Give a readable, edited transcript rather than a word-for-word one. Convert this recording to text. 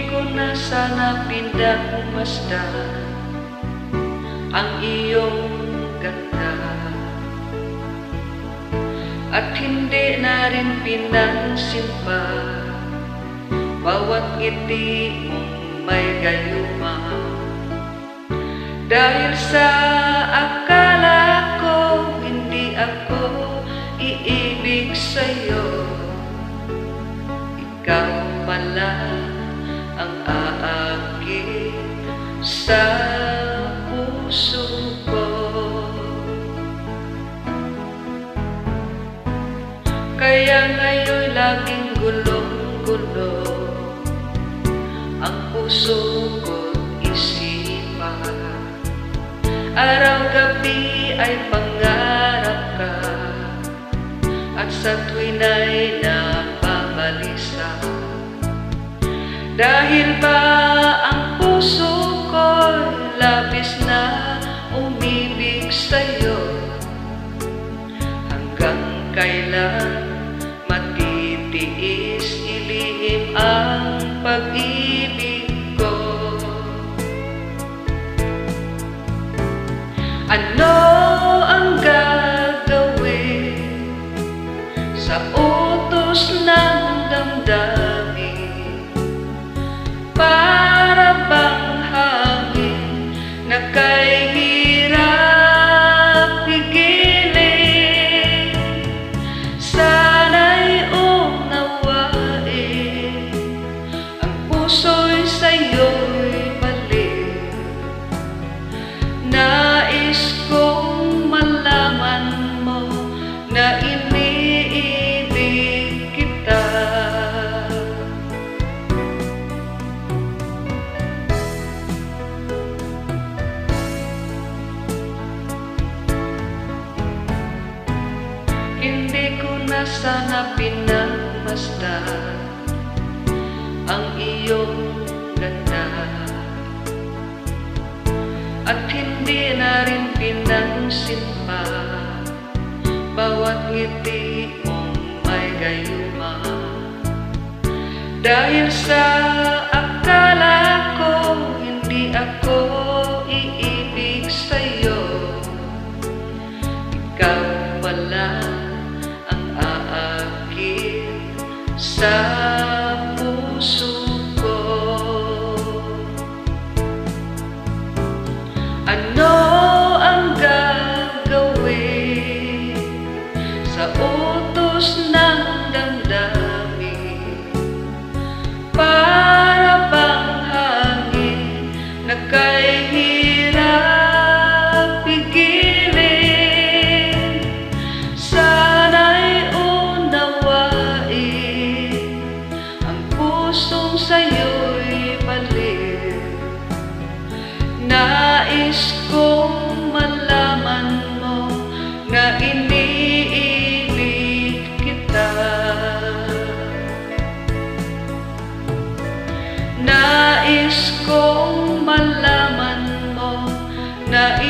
ko na sana pinagmasdan ang iyong ganda, at hindi na rin pinansin pa bawat ngiti mong may gayuma. Dahil sa akala ko hindi ako iibig sa'yo, ikaw pala ang aakit sa puso ko. Kaya ngayon laging gulong-gulo ang puso ko't isipan. Araw-gabi ay pangarap ka, at sa tuwin ay napabalisa. Dahil ba ang puso ko'y labis na umibig sa'yo, hanggang kailan matitiis ilihim ang pag-ibig ko? Ano ang gagawin sa utos ng damdamin? Para bang hangin na kay hirap pigilin? Sana'y unawain ang puso'y sa'yo'y balik. Nais kong malaman mo na iniibig kita. Hindi ko na sana pinagmasdan ang iyong ganda, at hindi na rin pinansin pa bawat ngiti mong may gayuma. Dahil sa akala ko hindi ako iibig sa'yo, ikaw pala ang aakit sa puso ko. Ano ang gagawin sa utos ng damdamin? Para bang hangin na kay hirap pigilin? Sana'y unawain ang pusong sa'yo'y balik. Nais kong malaman mo na iniibig kita. Nais kong malaman mo na